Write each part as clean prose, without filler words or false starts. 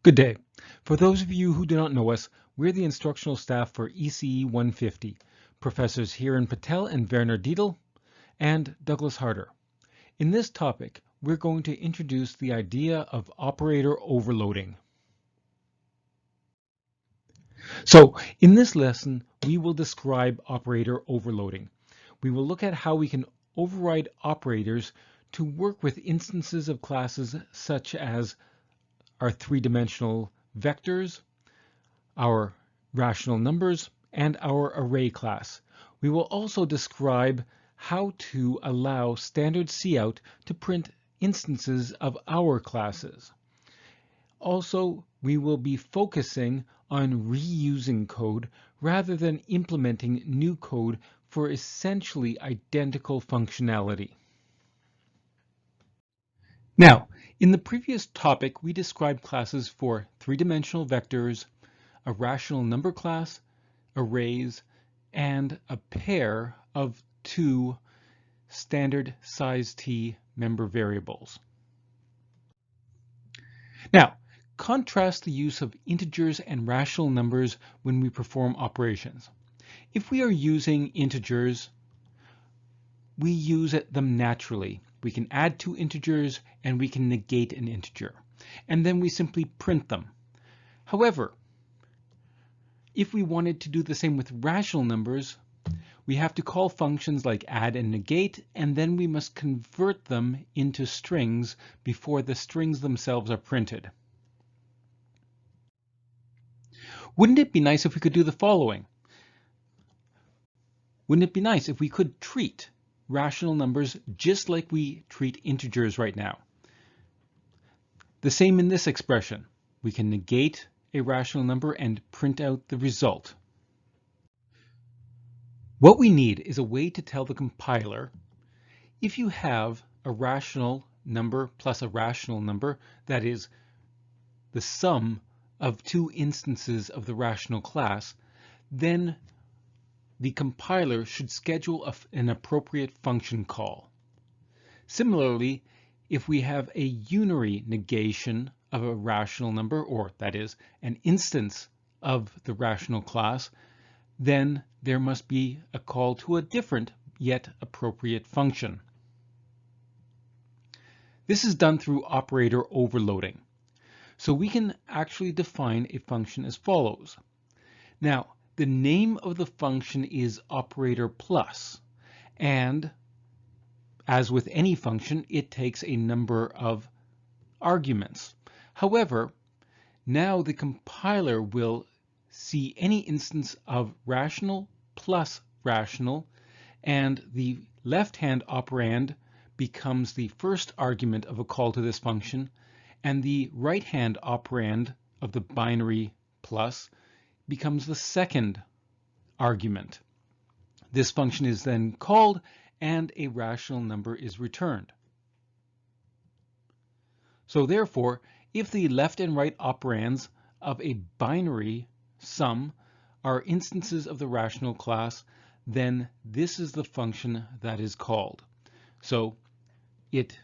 Good day. For those of you who do not know us, we're the instructional staff for ECE 150, Professors Hiren Patel and Werner Dietl, and Douglas Harder. In this topic, we're going to introduce the idea of operator overloading. So, in this lesson, we will describe operator overloading. We will look at how we can override operators to work with instances of classes such as our three-dimensional vectors, our rational numbers, and our array class. We will also describe how to allow standard cout to print instances of our classes. Also, we will be focusing on reusing code rather than implementing new code for essentially identical functionality. Now, in the previous topic, we described classes for three-dimensional vectors, a rational number class, arrays, and a pair of two standard size t member variables. Now, contrast the use of integers and rational numbers when we perform operations. If we are using integers, we use them naturally. We can add two integers and we can negate an integer, and then we simply print them. However, if we wanted to do the same with rational numbers, we have to call functions like add and negate, and then we must convert them into strings before the strings themselves are printed. Wouldn't it be nice if we could do the following? Wouldn't it be nice if we could treat rational numbers just like we treat integers right now? The same in this expression. We can negate a rational number and print out the result. What we need is a way to tell the compiler, if you have a rational number plus a rational number, that is the sum of two instances of the rational class, then the compiler should schedule an appropriate function call. Similarly, if we have a unary negation of a rational number, or that is an instance of the rational class, then there must be a call to a different yet appropriate function. This is done through operator overloading. So we can actually define a function as follows. Now, the name of the function is operator plus, and as with any function, it takes a number of arguments. However, now the compiler will see any instance of rational plus rational, and the left-hand operand becomes the first argument of a call to this function, and the right-hand operand of the binary plus becomes the second argument. This function is then called, and a rational number is returned. So therefore, if the left and right operands of a binary sum are instances of the rational class, then this is the function that is called. So it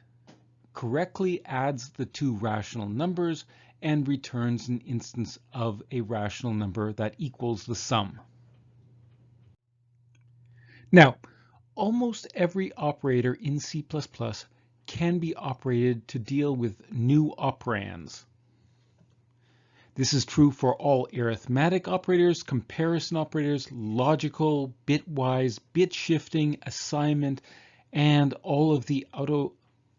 correctly adds the two rational numbers and returns an instance of a rational number that equals the sum. Now, almost every operator in C++ can be operated to deal with new operands. This is true for all arithmetic operators, comparison operators, logical, bitwise, bit shifting, assignment, and all of the auto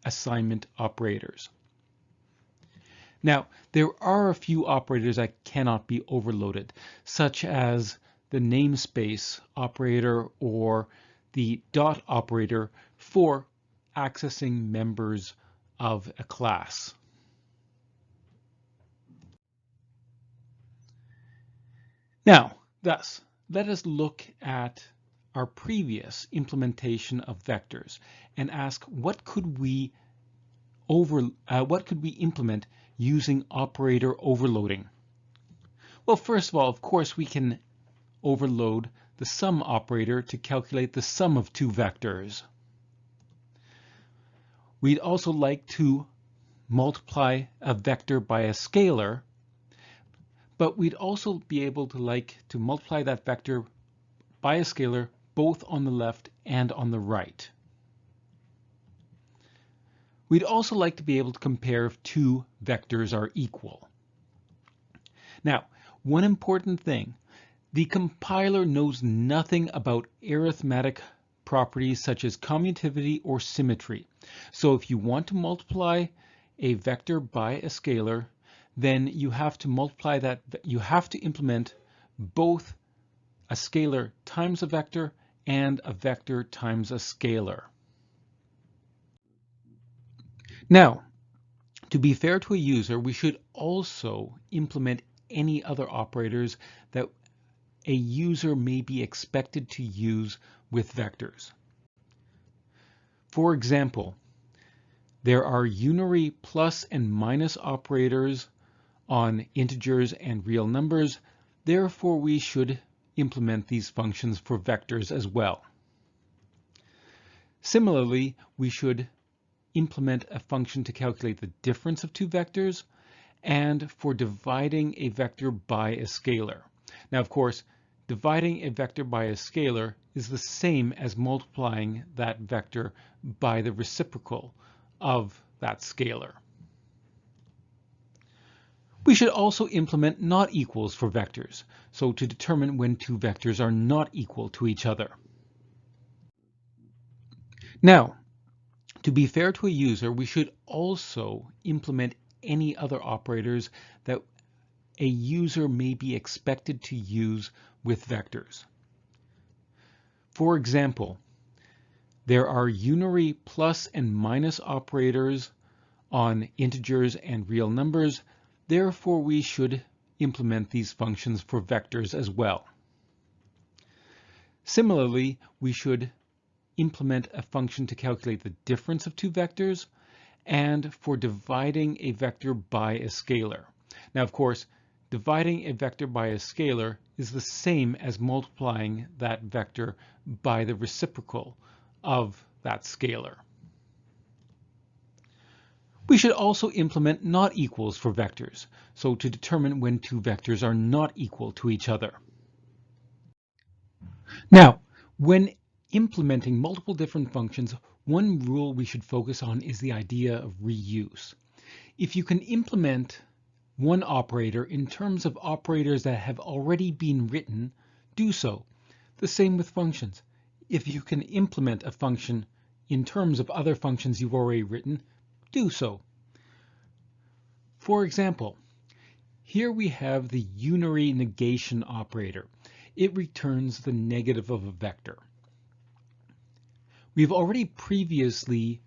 assignment operators. Now, there are a few operators that cannot be overloaded, such as the namespace operator or the dot operator for accessing members of a class. Now, thus, let us look at our previous implementation of vectors and ask what could we implement using operator overloading? Well, first of all, of course, we can overload the sum operator to calculate the sum of two vectors. We'd also like to multiply a vector by a scalar but we'd also be able to multiply that vector by a scalar both on the left and on the right. We'd also like to be able to compare if two vectors are equal. Now, one important thing, the compiler knows nothing about arithmetic properties such as commutativity or symmetry. So if you want to multiply a vector by a scalar, then you have to implement both a scalar times a vector and a vector times a scalar. Now, to be fair to a user, we should also implement any other operators that a user may be expected to use with vectors. For example, there are unary plus and minus operators on integers and real numbers. Therefore, we should implement these functions for vectors as well. Similarly, we should implement a function to calculate the difference of two vectors and for dividing a vector by a scalar. Now, of course, dividing a vector by a scalar is the same as multiplying that vector by the reciprocal of that scalar. We should also implement not equals for vectors, so to determine when two vectors are not equal to each other. Now, to be fair to a user, we should also implement any other operators that a user may be expected to use with vectors. For example, there are unary plus and minus operators on integers and real numbers. Therefore, we should implement these functions for vectors as well. Similarly, we should implement a function to calculate the difference of two vectors and for dividing a vector by a scalar. Now, of course, dividing a vector by a scalar is the same as multiplying that vector by the reciprocal of that scalar. We should also implement not equals for vectors, so to determine when two vectors are not equal to each other. Now, when implementing multiple different functions, one rule we should focus on is the idea of reuse. If you can implement one operator in terms of operators that have already been written, do so. The same with functions. If you can implement a function in terms of other functions you've already written, do so. For example, here we have the unary negation operator. It returns the negative of a vector. We've already previously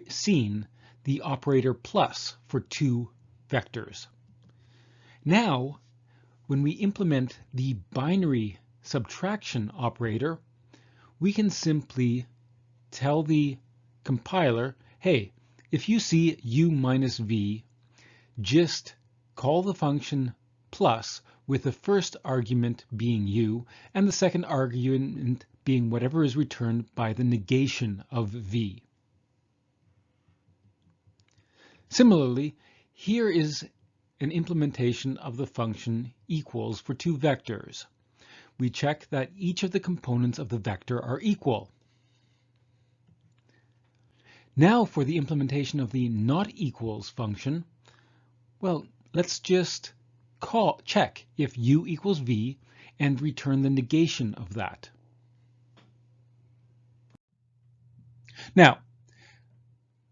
seen the operator plus for two vectors. Now, when we implement the binary subtraction operator, we can simply tell the compiler, hey, if you see u minus v, just call the function plus with the first argument being u and the second argument being whatever is returned by the negation of v. Similarly, here is an implementation of the function equals for two vectors. We check that each of the components of the vector are equal. Now for the implementation of the not equals function, well, let's just check if u equals v and return the negation of that. Now,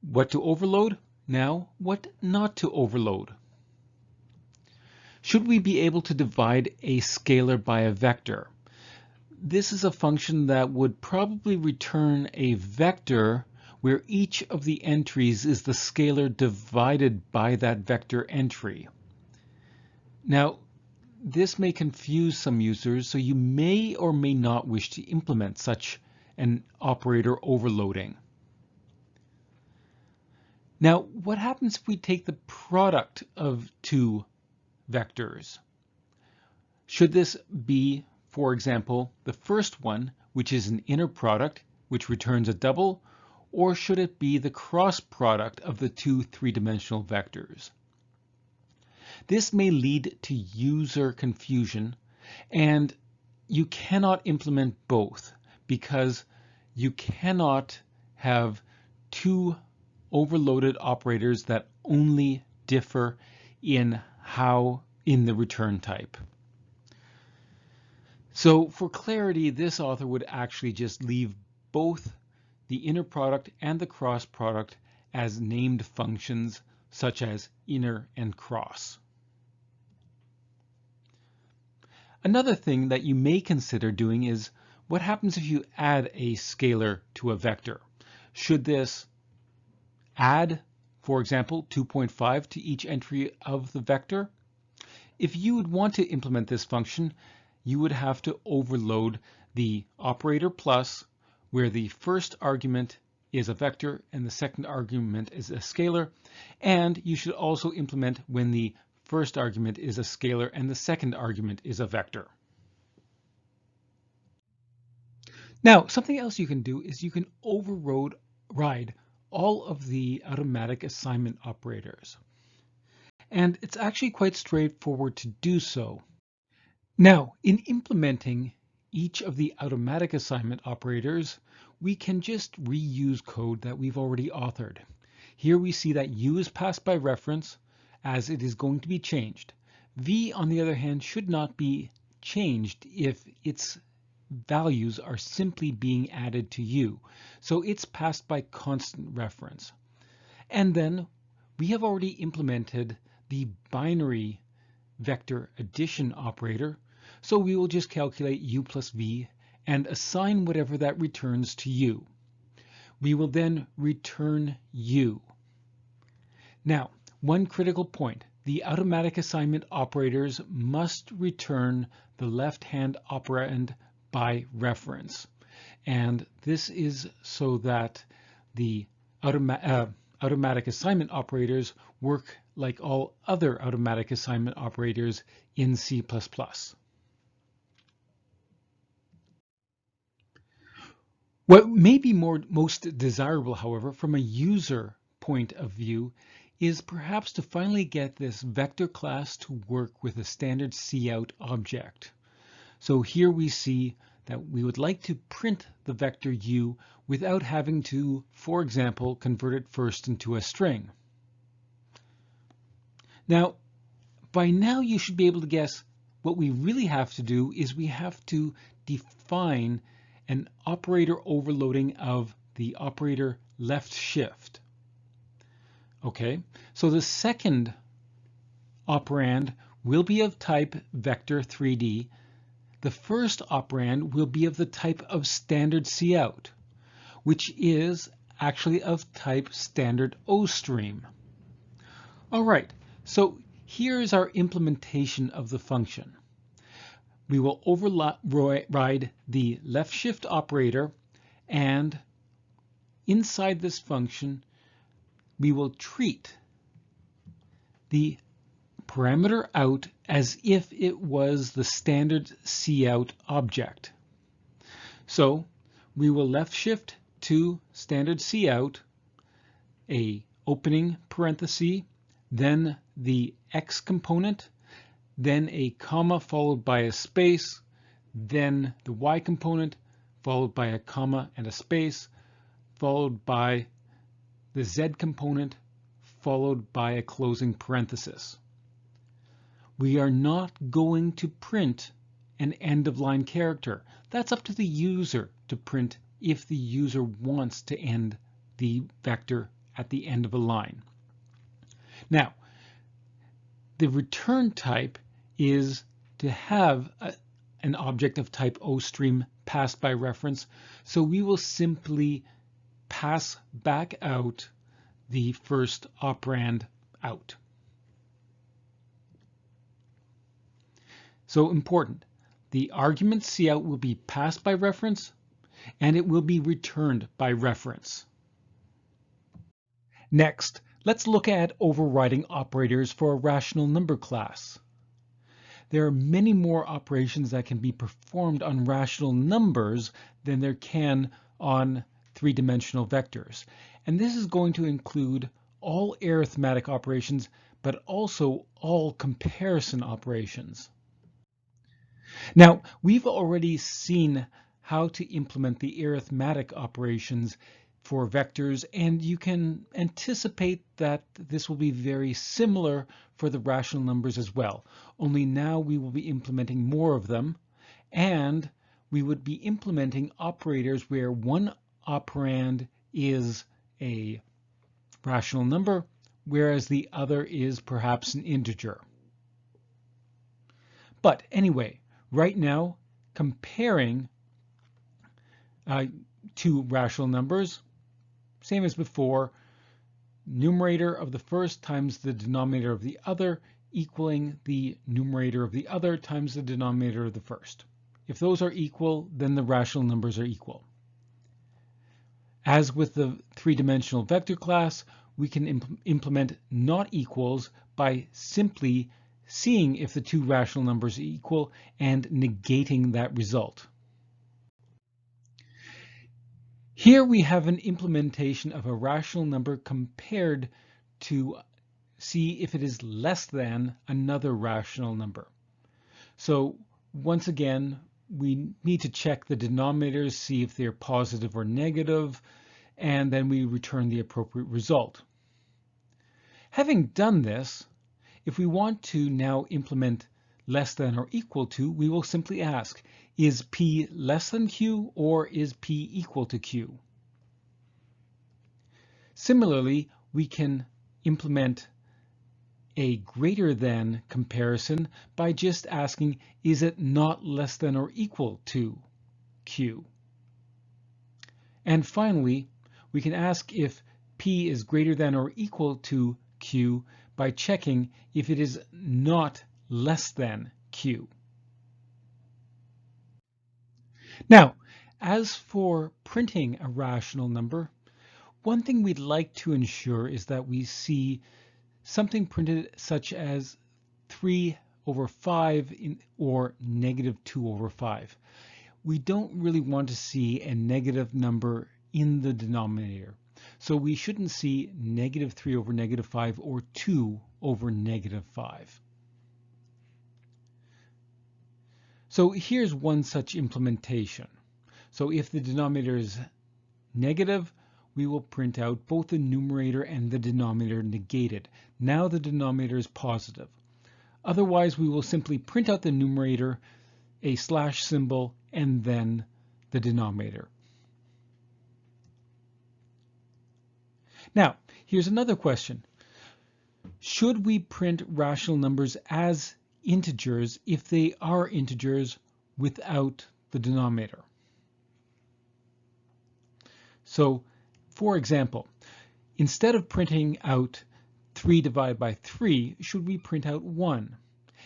what to overload? Now, what not to overload? Should we be able to divide a scalar by a vector? This is a function that would probably return a vector where each of the entries is the scalar divided by that vector entry. Now, this may confuse some users, so you may or may not wish to implement such an operator overloading. Now, what happens if we take the product of two vectors? Should this be, for example, the first one, which is an inner product, which returns a double, or should it be the cross product of the two three-dimensional vectors? This may lead to user confusion, and you cannot implement both because you cannot have two overloaded operators that only differ in the return type. So for clarity, this author would actually just leave both the inner product and the cross product as named functions such as inner and cross. Another thing that you may consider doing is what happens if you add a scalar to a vector? Should this add, for example, 2.5 to each entry of the vector? If you would want to implement this function, you would have to overload the operator plus, where the first argument is a vector and the second argument is a scalar, and you should also implement when the first argument is a scalar and the second argument is a vector. Now, something else you can do is you can override all of the automatic assignment operators. And it's actually quite straightforward to do so. Now, in implementing each of the automatic assignment operators, we can just reuse code that we've already authored. Here we see that U is passed by reference, as it is going to be changed. V, on the other hand, should not be changed if its values are simply being added to U. So it's passed by constant reference. And then we have already implemented the binary vector addition operator. So we will just calculate U plus V and assign whatever that returns to U. We will then return U. Now, one critical point, the automatic assignment operators must return the left-hand operand by reference. And this is so that the automatic assignment operators work like all other automatic assignment operators in C++. What may be most desirable, however, from a user point of view, is perhaps to finally get this vector class to work with a standard cout object. So here we see that we would like to print the vector U without having to, for example, convert it first into a string. Now, by now you should be able to guess what we really have to do is we have to define an operator overloading of the operator left shift. Okay, so the second operand will be of type vector 3D. The first operand will be of the type of standard cout, which is actually of type standard ostream. All right, so here is our implementation of the function. We will override the left shift operator, and inside this function, we will treat the parameter out as if it was the standard cout object. So we will left shift to standard cout, a opening parenthesis, then the X component, then a comma followed by a space, then the Y component followed by a comma and a space, followed by the Z component, followed by a closing parenthesis. We are not going to print an end-of-line character. That's up to the user to print if the user wants to end the vector at the end of a line. Now, the return type is to have an object of type ostream passed by reference, so we will simply pass back out the first operand out. So important, the argument cout will be passed by reference and it will be returned by reference. Next, let's look at overriding operators for a rational number class. There are many more operations that can be performed on rational numbers than there can on three-dimensional vectors. And this is going to include all arithmetic operations, but also all comparison operations. Now, we've already seen how to implement the arithmetic operations for vectors, and you can anticipate that this will be very similar for the rational numbers as well, only now we will be implementing more of them, and we would be implementing operators where one operand is a rational number, whereas the other is perhaps an integer. But anyway, right now, comparing two rational numbers, same as before, numerator of the first times the denominator of the other equaling the numerator of the other times the denominator of the first. If those are equal, then the rational numbers are equal. As with the three-dimensional vector class, we can implement not equals by simply seeing if the two rational numbers are equal and negating that result. Here we have an implementation of a rational number compared to see if it is less than another rational number. So once again, we need to check the denominators, see if they're positive or negative, and then we return the appropriate result. Having done this, if we want to now implement less than or equal to, we will simply ask, is P less than Q or is P equal to Q? Similarly, we can implement a greater than comparison by just asking, is it not less than or equal to Q? And finally, we can ask if P is greater than or equal to Q by checking if it is not less than Q. Now, as for printing a rational number, one thing we'd like to ensure is that we see something printed such as 3/5 or -2/5. We don't really want to see a negative number in the denominator. So we shouldn't see -3/-5 or 2/5. So here's one such implementation. So if the denominator is negative, we will print out both the numerator and the denominator negated. Now the denominator is positive. Otherwise, we will simply print out the numerator, a slash symbol, and then the denominator. Now, here's another question. Should we print rational numbers as integers if they are integers without the denominator? So, for example, instead of printing out 3 divided by 3, should we print out 1?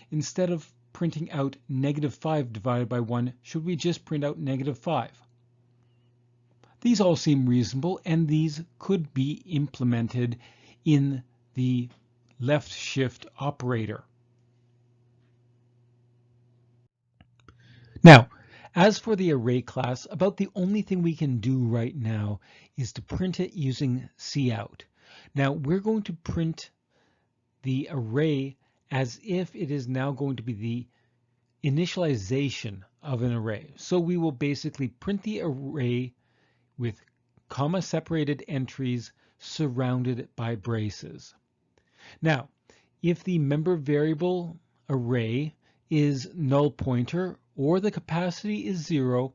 Instead of printing out -5 divided by 1, should we just print out -5? These all seem reasonable, and these could be implemented in the left shift operator. Now, as for the array class, about the only thing we can do right now is to print it using cout. Now, we're going to print the array as if it is now going to be the initialization of an array. So we will basically print the array with comma-separated entries surrounded by braces. Now, if the member variable array is null pointer or the capacity is 0,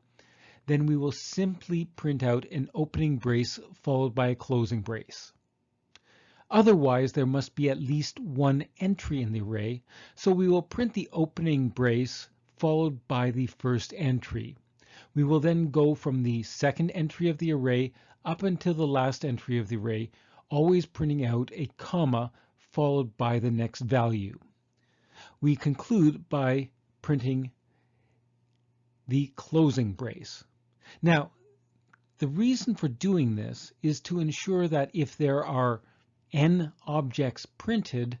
then we will simply print out an opening brace followed by a closing brace. Otherwise, there must be at least one entry in the array, so we will print the opening brace followed by the first entry. We will then go from the second entry of the array up until the last entry of the array, always printing out a comma followed by the next value. We conclude by printing the closing brace. Now, the reason for doing this is to ensure that if there are n objects printed,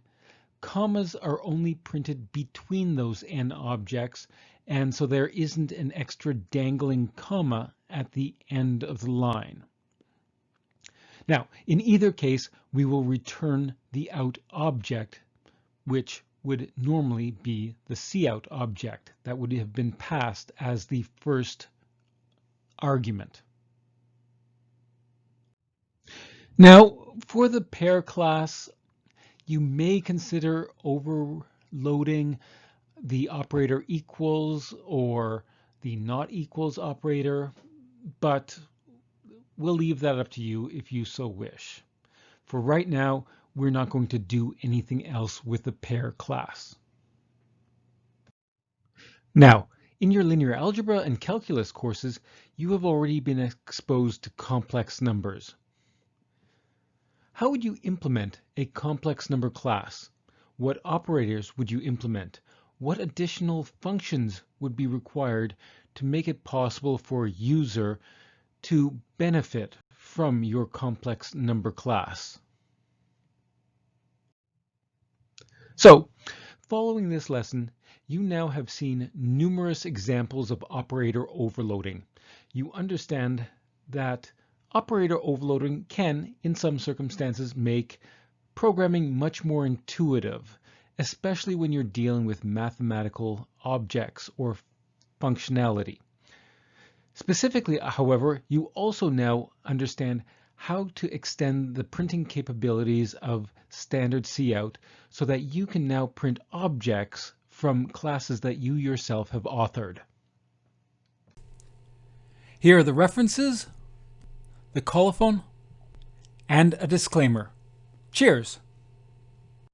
commas are only printed between those n objects, and so there isn't an extra dangling comma at the end of the line. Now, in either case, we will return the out object which would normally be the cout object that would have been passed as the first argument. Now, for the pair class, you may consider overloading the operator equals or the not equals operator, but we'll leave that up to you if you so wish. For right now, we're not going to do anything else with the pair class. Now, in your linear algebra and calculus courses, you have already been exposed to complex numbers. How would you implement a complex number class? What operators would you implement? What additional functions would be required to make it possible for a user to benefit from your complex number class? So, following this lesson, you now have seen numerous examples of operator overloading. You understand that operator overloading can, in some circumstances, make programming much more intuitive, especially when you're dealing with mathematical objects or functionality. Specifically, however, you also now understand how to extend the printing capabilities of standard cout so that you can now print objects from classes that you yourself have authored. Here are the references, the colophon, and a disclaimer. Cheers!